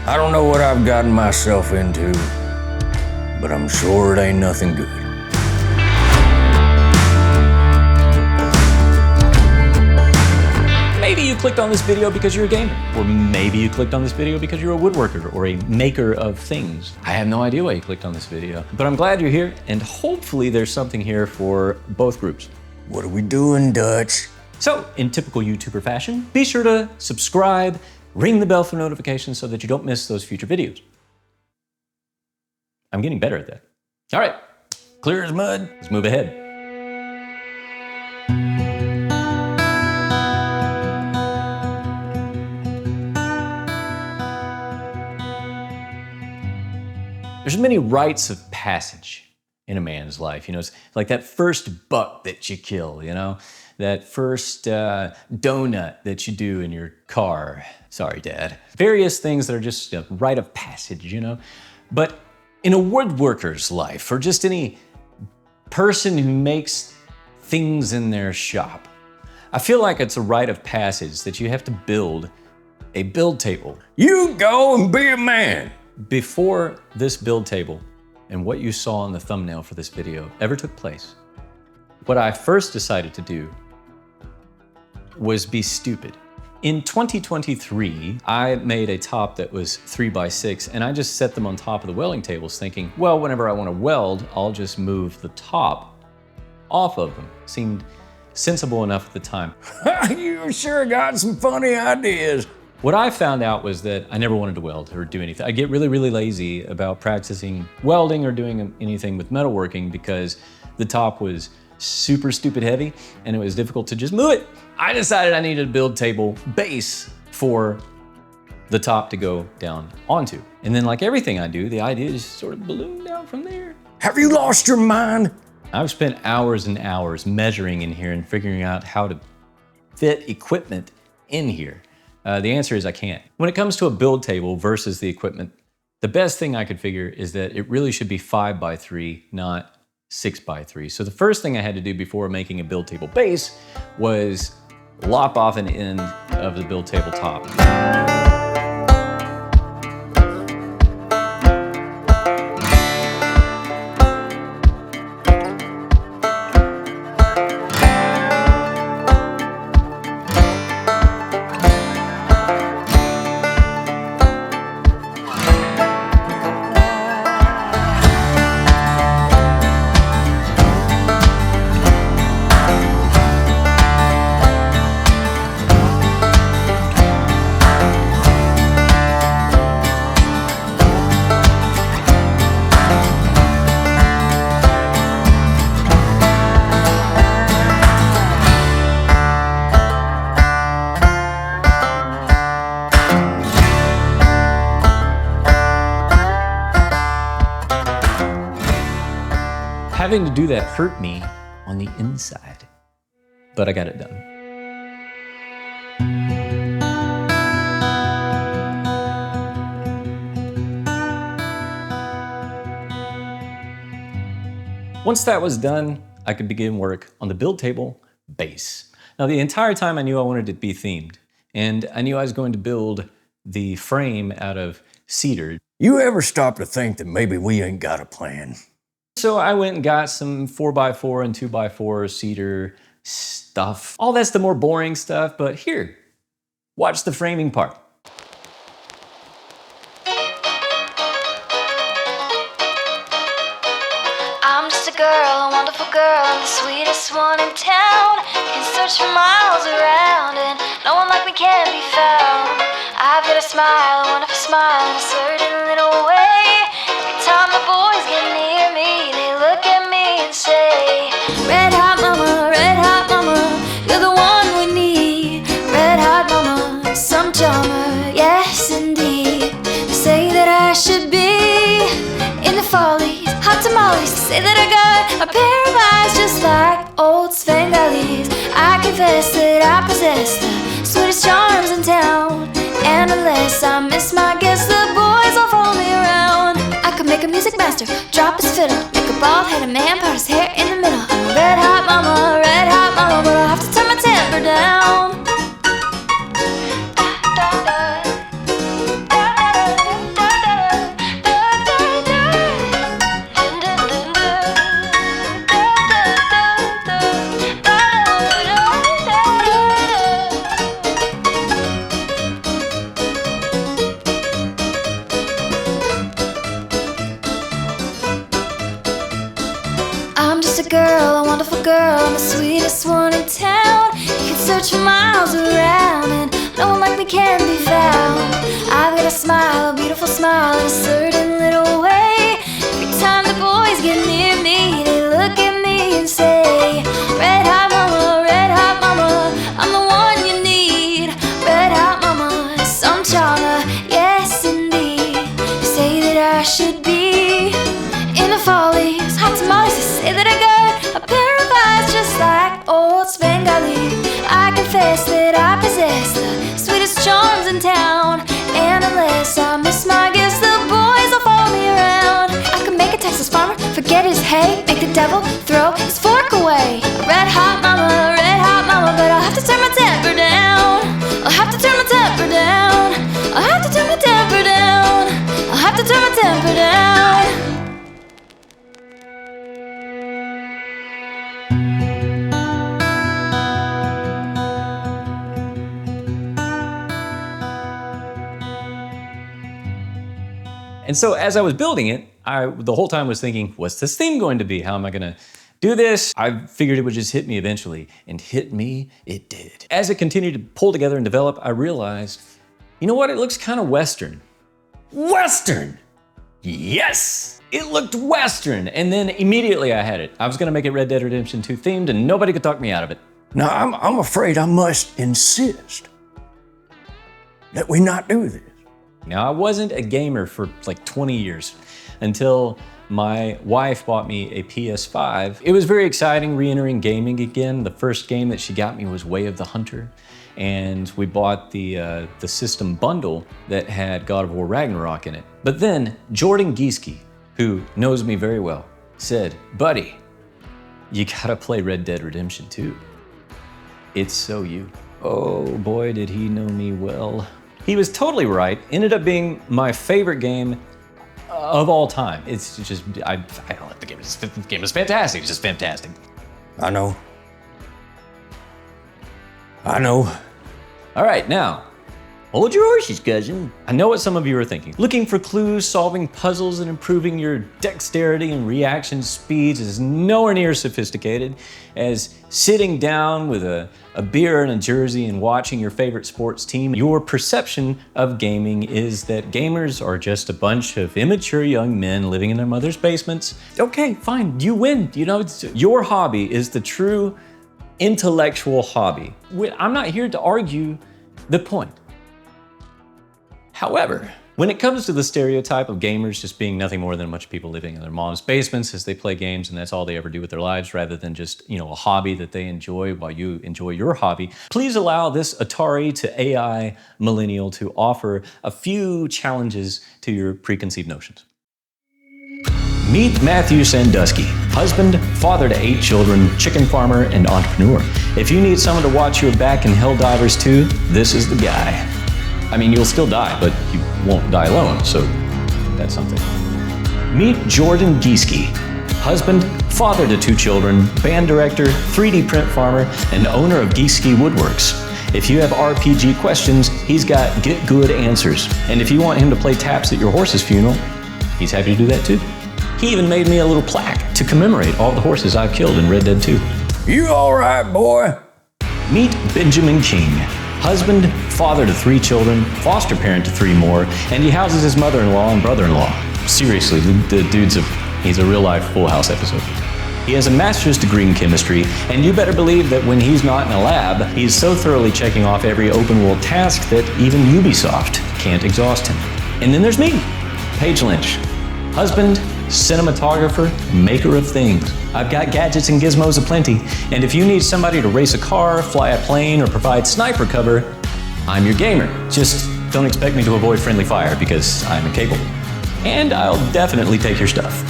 I don't know what I've gotten myself into, but I'm sure it ain't nothing good. Maybe you clicked on this video because you're a gamer, or maybe you clicked on this video because you're a woodworker or a maker of things. I have no idea why you clicked on this video, but I'm glad you're here, and hopefully there's something here for both groups. What are we doing, Dutch? So, in typical YouTuber fashion, be sure to subscribe, ring the bell for notifications so that you don't miss those future videos. I'm getting better at that. All right, clear as mud, let's move ahead. There's many rites of passage in a man's life. You know, it's like that first buck that you kill, you know, that first donut that you do in your car. Sorry, Dad. Various things that are just a rite of passage, you know. But in a woodworker's life, or just any person who makes things in their shop, I feel like it's a rite of passage that you have to build a build table. You go and be a man. Before this build table and what you saw in the thumbnail for this video ever took place, what I first decided to do was be stupid. In 2023, I made a top that was 3x6, and I just set them on top of the welding tables thinking, well, whenever I want to weld, I'll just move the top off of them. Seemed sensible enough at the time. You sure got some funny ideas. What I found out was that I never wanted to weld or do anything. I get really, really lazy about practicing welding or doing anything with metalworking because the top was super stupid heavy and it was difficult to just move it. I decided I needed a build table base for the top to go down onto. And then like everything I do, the idea is sort of ballooned out from there. Have you lost your mind? I've spent hours and hours measuring in here and figuring out how to fit equipment in here. The answer is I can't. When it comes to a build table versus the equipment, the best thing I could figure is that it really should be 5x3, not 6x3. So the first thing I had to do before making a build table base was lop off an end of the build table top. Having to do that hurt me on the inside, but I got it done. Once that was done, I could begin work on the build table base. Now, the entire time I knew I wanted it to be themed, and I knew I was going to build the frame out of cedar. You ever stop to think that maybe we ain't got a plan? So I went and got some 4x4 and 2x4 cedar stuff. All that's the more boring stuff, but here, watch the framing part. I'm just a girl, a wonderful girl, and the sweetest one in town. Can search for miles around, and no one like me can be found. I've got a smile, a wonderful smile, in a certain little way. Every time the boys get near me, they look at me and say, red hot mama, you're the one we need. Red hot mama, some charmer, yes indeed. They say that I should be in the follies, hot tamales. Say that I got a pair of eyes just like old Svengalis. I confess that I possess the sweetest charms in town, and unless I miss my guess, the boys all follow me around. I could make a music master drop his fiddle, make a bald-headed man part his hair in the middle. I'm a red hot mama, but I'll have to turn my temper down. I'm the sweetest one in town. You can search for miles around, and no one like me can be found. I've got a smile, a beautiful smile, in a certain little way. Every time the boys get near me, they look at me and say, red hot mama, I'm the one you need. Red hot mama, some charmer, yes indeed. They say that I should be in the follies, hot tamales. They say that I got a pair of eyes just like old Svengali. I confess that I possess the sweetest charms in town, and unless I miss my gifts, the boys will follow me around. I could make a Texas farmer forget his hay, make the devil throw his fork away. A red hot mama, but I'll have to turn my temper down. I'll have to turn my temper down. I'll have to turn my temper down. I'll have to turn my temper down. And so as I was building it, I the whole time was thinking, what's this theme going to be? How am I gonna do this? I figured it would just hit me eventually, and hit me it did. As it continued to pull together and develop, I realized, you know what, it looks kind of Western. Western! Yes! It looked Western, and then immediately I had it. I was gonna make it Red Dead Redemption 2 themed, and nobody could talk me out of it. Now, I'm afraid I must insist that we not do this. Now, I wasn't a gamer for like 20 years until my wife bought me a PS5. It was very exciting re-entering gaming again. The first game that she got me was Way of the Hunter, and we bought the system bundle that had God of War Ragnarok in it. But then Jordan Gieske, who knows me very well, said, buddy, you gotta play Red Dead Redemption 2. It's so you. Oh boy, did he know me well. He was totally right. Ended up being my favorite game of all time. It's just, I don't like the game. The game is fantastic. It's just fantastic. I know. All right, now, hold your horses, cousin. I know what some of you are thinking. Looking for clues, solving puzzles, and improving your dexterity and reaction speeds is nowhere near as sophisticated as sitting down with a beer and a jersey and watching your favorite sports team. Your perception of gaming is that gamers are just a bunch of immature young men living in their mother's basements. Okay, fine, you win. You know, your hobby is the true intellectual hobby. I'm not here to argue the point. However, when it comes to the stereotype of gamers just being nothing more than a bunch of people living in their mom's basements as they play games and that's all they ever do with their lives rather than just, you know, a hobby that they enjoy while you enjoy your hobby, please allow this Atari to AI millennial to offer a few challenges to your preconceived notions. Meet Matthew Sandusky, husband, father to 8 children, chicken farmer, and entrepreneur. If you need someone to watch your back in Helldivers 2, this is the guy. I mean, you'll still die, but you won't die alone, so that's something. Meet Jordan Gieske, husband, father to 2 children, band director, 3D print farmer, and owner of Gieske Woodworks. If you have RPG questions, he's got get good answers. And if you want him to play taps at your horse's funeral, he's happy to do that too. He even made me a little plaque to commemorate all the horses I've killed in Red Dead 2. You all right, boy? Meet Benjamin King, husband, father to 3 children, foster parent to 3 more, and he houses his mother-in-law and brother-in-law. Seriously, the dude's he's a real-life Full House episode. He has a master's degree in chemistry, and you better believe that when he's not in a lab, he's so thoroughly checking off every open-world task that even Ubisoft can't exhaust him. And then there's me, Paige Lynch, husband, cinematographer, maker of things. I've got gadgets and gizmos aplenty, and if you need somebody to race a car, fly a plane, or provide sniper cover, I'm your gamer. Just don't expect me to avoid friendly fire because I'm incapable. And I'll definitely take your stuff.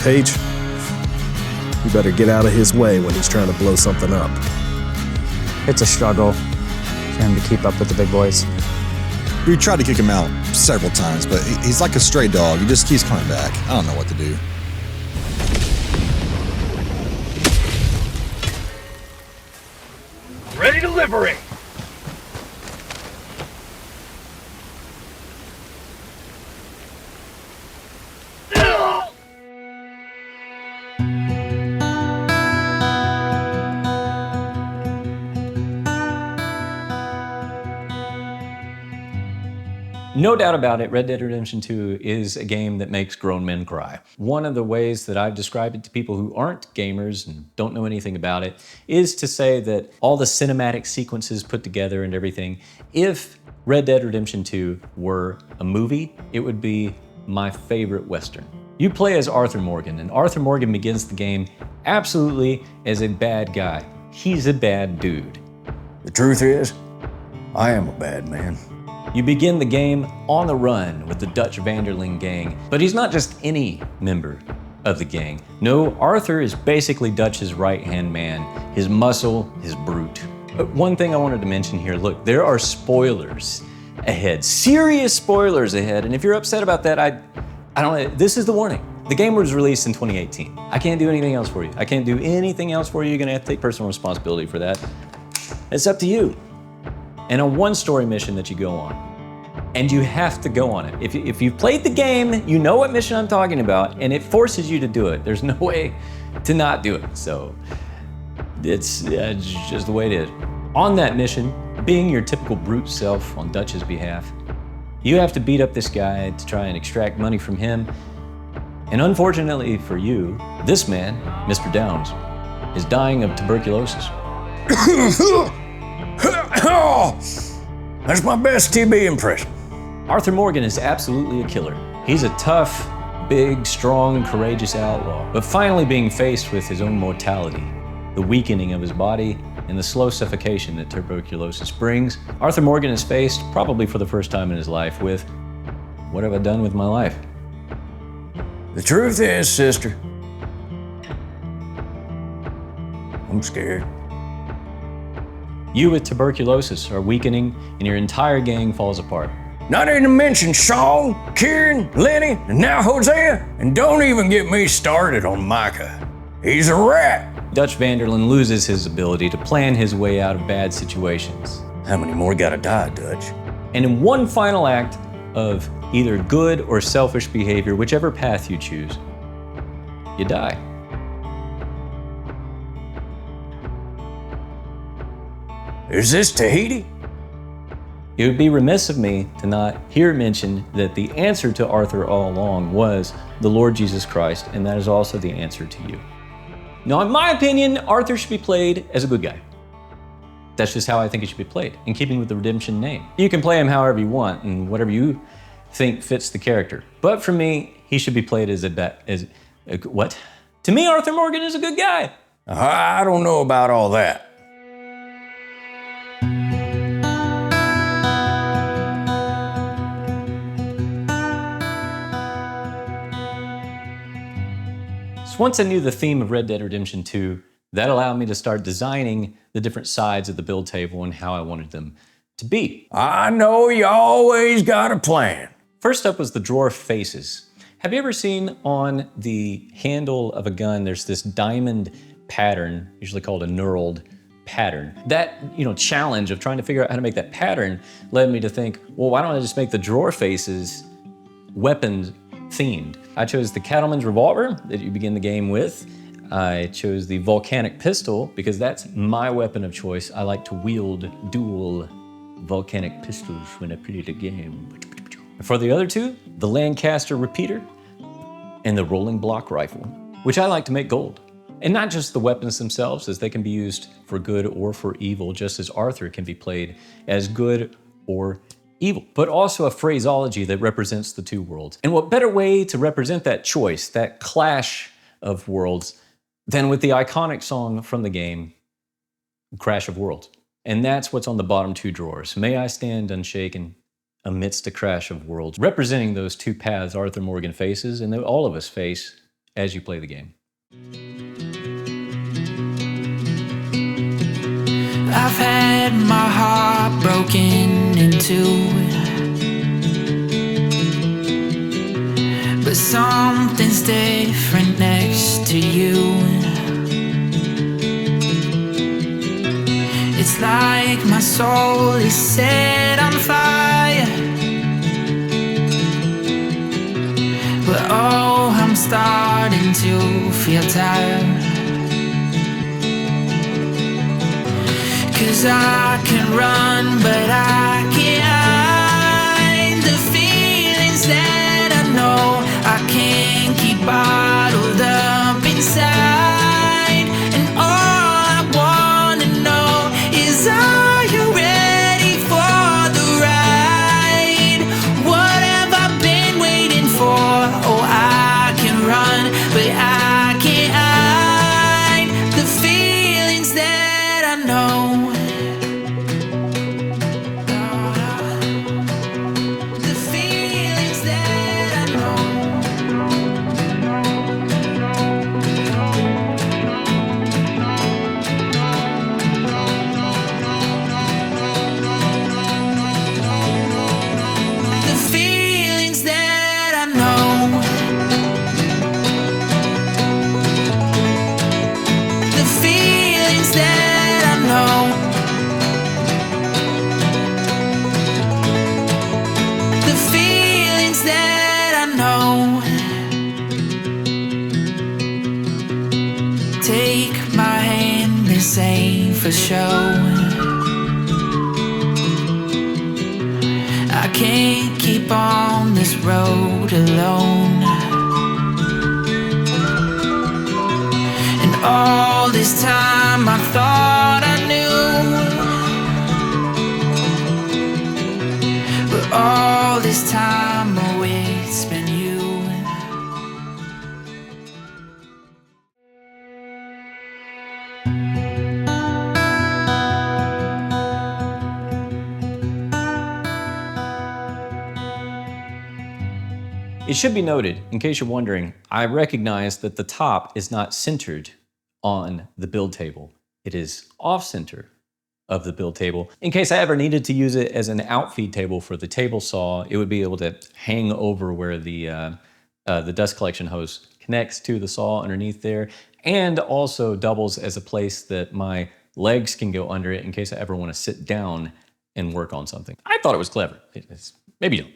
Paige, you better get out of his way when he's trying to blow something up. It's a struggle for him to keep up with the big boys. We tried to kick him out several times, but he's like a stray dog. He just keeps coming back. I don't know what to do. Ready to liberate! No doubt about it, Red Dead Redemption 2 is a game that makes grown men cry. One of the ways that I've described it to people who aren't gamers and don't know anything about it is to say that all the cinematic sequences put together and everything, if Red Dead Redemption 2 were a movie, it would be my favorite Western. You play as Arthur Morgan, and Arthur Morgan begins the game absolutely as a bad guy. He's a bad dude. The truth is, I am a bad man. You begin the game on the run with the Dutch Vanderling gang, but he's not just any member of the gang. No, Arthur is basically Dutch's right-hand man, his muscle, his brute. But one thing I wanted to mention here, look, there are spoilers ahead, serious spoilers ahead, and if you're upset about that, I don't, this is the warning. The game was released in 2018. I can't do anything else for you. I can't do anything else for you. You're gonna have to take personal responsibility for that. It's up to you. And a one-story mission that you go on. And you have to go on it. If you've played the game, you know what mission I'm talking about, and it forces you to do it. There's no way to not do it. So it's just the way it is. On that mission, being your typical brute self on Dutch's behalf, you have to beat up this guy to try and extract money from him. And unfortunately for you, this man, Mr. Downs, is dying of tuberculosis. That's my best TB impression. Arthur Morgan is absolutely a killer. He's a tough, big, strong, courageous outlaw, but finally being faced with his own mortality, the weakening of his body, and the slow suffocation that tuberculosis brings, Arthur Morgan is faced, probably for the first time in his life, with, what have I done with my life? The truth is, sister, I'm scared. You with tuberculosis are weakening, and your entire gang falls apart. Not even to mention Sean, Kieran, Lenny, and now Hosea, and don't even get me started on Micah. He's a rat. Dutch Vanderlyn loses his ability to plan his way out of bad situations. How many more gotta die, Dutch? And in one final act of either good or selfish behavior, whichever path you choose, you die. Is this Tahiti? It would be remiss of me to not hear mentioned that the answer to Arthur all along was the Lord Jesus Christ, and that is also the answer to you. Now, in my opinion, Arthur should be played as a good guy. That's just how I think it should be played, in keeping with the redemption name. You can play him however you want and whatever you think fits the character. But for me, he should be played as what? To me, Arthur Morgan is a good guy. I don't know about all that. Once I knew the theme of Red Dead Redemption 2, that allowed me to start designing the different sides of the build table and how I wanted them to be. I know you always got a plan. First up was the drawer faces. Have you ever seen on the handle of a gun, there's this diamond pattern, usually called a knurled pattern? That, challenge of trying to figure out how to make that pattern led me to think, well, why don't I just make the drawer faces weapons themed? I chose the cattleman's revolver that you begin the game with. I chose the volcanic pistol because that's my weapon of choice. I like to wield dual volcanic pistols when I play the game. For the other two, the Lancaster repeater and the rolling block rifle, which I like to make gold. And not just the weapons themselves, as they can be used for good or for evil, just as Arthur can be played as good or evil, but also a phraseology that represents the two worlds. And what better way to represent that choice, that clash of worlds, than with the iconic song from the game, Crash of Worlds. And that's what's on the bottom two drawers. May I stand unshaken amidst a crash of worlds, representing those two paths Arthur Morgan faces and that all of us face as you play the game. I've had my heart broken in two, but something's different next to you. It's like my soul is set on fire, but oh, I'm starting to feel tired. 'Cause I can run, but I can't hide the this ain't for show. I can't keep on this road alone. And all this time I thought I knew, but all this time away it's been you. It should be noted, in case you're wondering, I recognize that the top is not centered on the build table. It is off-center of the build table. In case I ever needed to use it as an outfeed table for the table saw, it would be able to hang over where the dust collection hose connects to the saw underneath there, and also doubles as a place that my legs can go under it in case I ever want to sit down and work on something. I thought it was clever. Maybe you don't.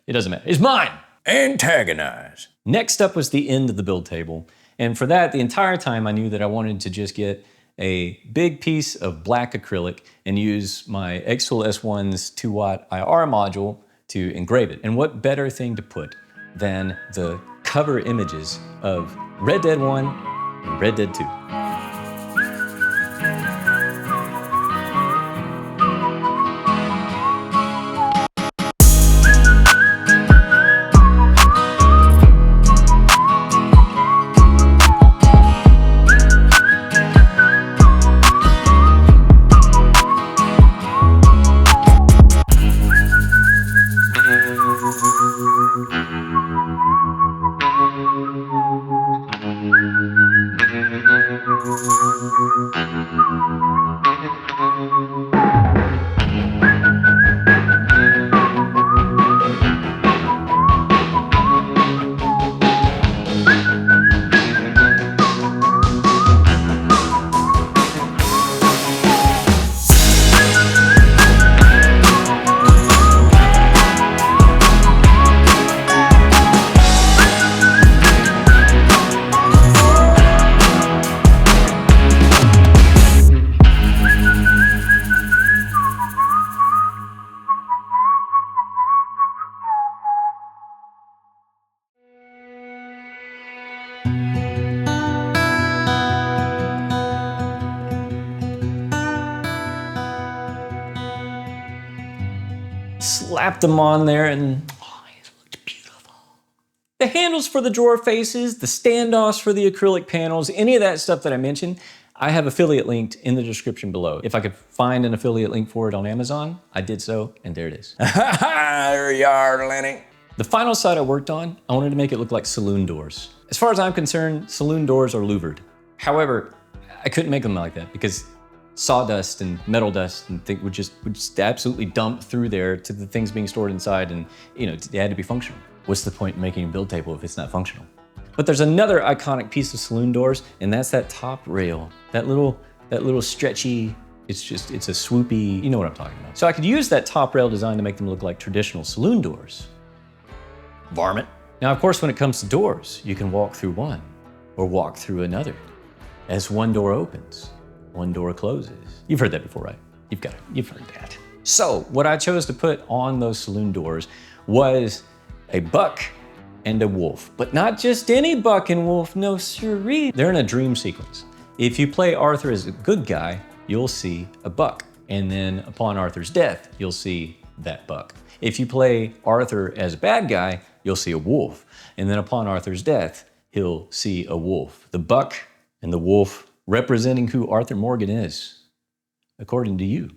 It doesn't matter. It's mine. Antagonize. Next up was the end of the build table. And for that, the entire time I knew that I wanted to just get a big piece of black acrylic and use my X-Tool S1's 2-watt IR module to engrave it. And what better thing to put than the cover images of Red Dead 1 and Red Dead 2. Slapped them on there and it looked beautiful. The handles for the drawer faces, the standoffs for the acrylic panels, any of that stuff that I mentioned, I have affiliate linked in the description below. If I could find an affiliate link for it on Amazon, I did so, and there it is. There you are, Lenny. The final side I worked on, I wanted to make it look like saloon doors. As far as I'm concerned, saloon doors are louvered. However, I couldn't make them like that because sawdust and metal dust and things would just absolutely dump through there to the things being stored inside, and it had to be functional. What's the point in making a build table if it's not functional? But there's another iconic piece of saloon doors, and that's that top rail. That little stretchy, it's a swoopy, you know what I'm talking about. So I could use that top rail design to make them look like traditional saloon doors. Varmint. Now, of course, when it comes to doors, you can walk through one or walk through another. As one door opens, one door closes. You've heard that before, right? You've heard that. So what I chose to put on those saloon doors was a buck and a wolf. But not just any buck and wolf, no siree. They're in a dream sequence. If you play Arthur as a good guy, you'll see a buck. And then upon Arthur's death, you'll see that buck. If you play Arthur as a bad guy, you'll see a wolf. And then upon Arthur's death, he'll see a wolf. The buck and the wolf representing who Arthur Morgan is, according to you.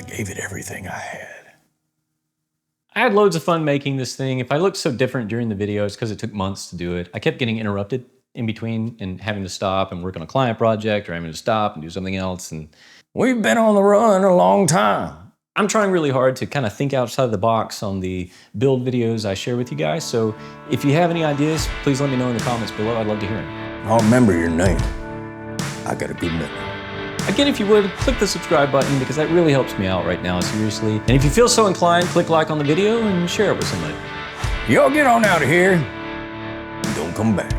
gave it everything I had. I had loads of fun making this thing. If I looked so different during the videos, because it took months to do it, I kept getting interrupted in between and having to stop and work on a client project, or having to stop and do something else. And We've been on the run a long time. I'm trying really hard to kind of think outside of the box on the build videos I share with you guys. So if you have any ideas, please let me know in the comments below. I'd love to hear them. I'll remember your name. I got a good memory. Again, if you would, click the subscribe button because that really helps me out right now, seriously. And if you feel so inclined, click like on the video and share it with somebody. Y'all get on out of here and don't come back.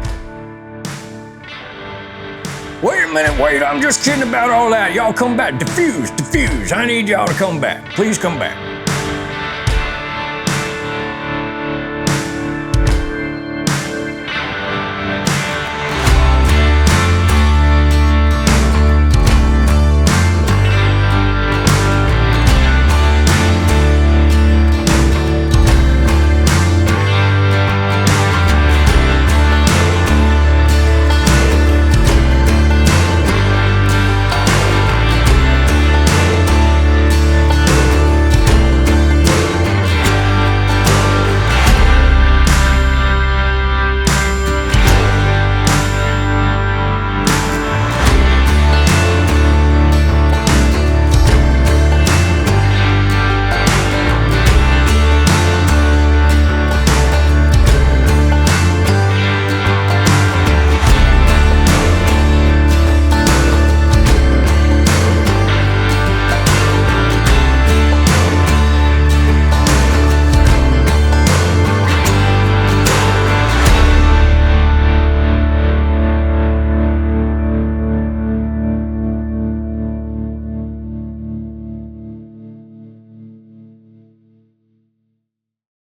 Wait a minute, wait, I'm just kidding about all that. Y'all come back. Diffuse. I need y'all to come back. Please come back.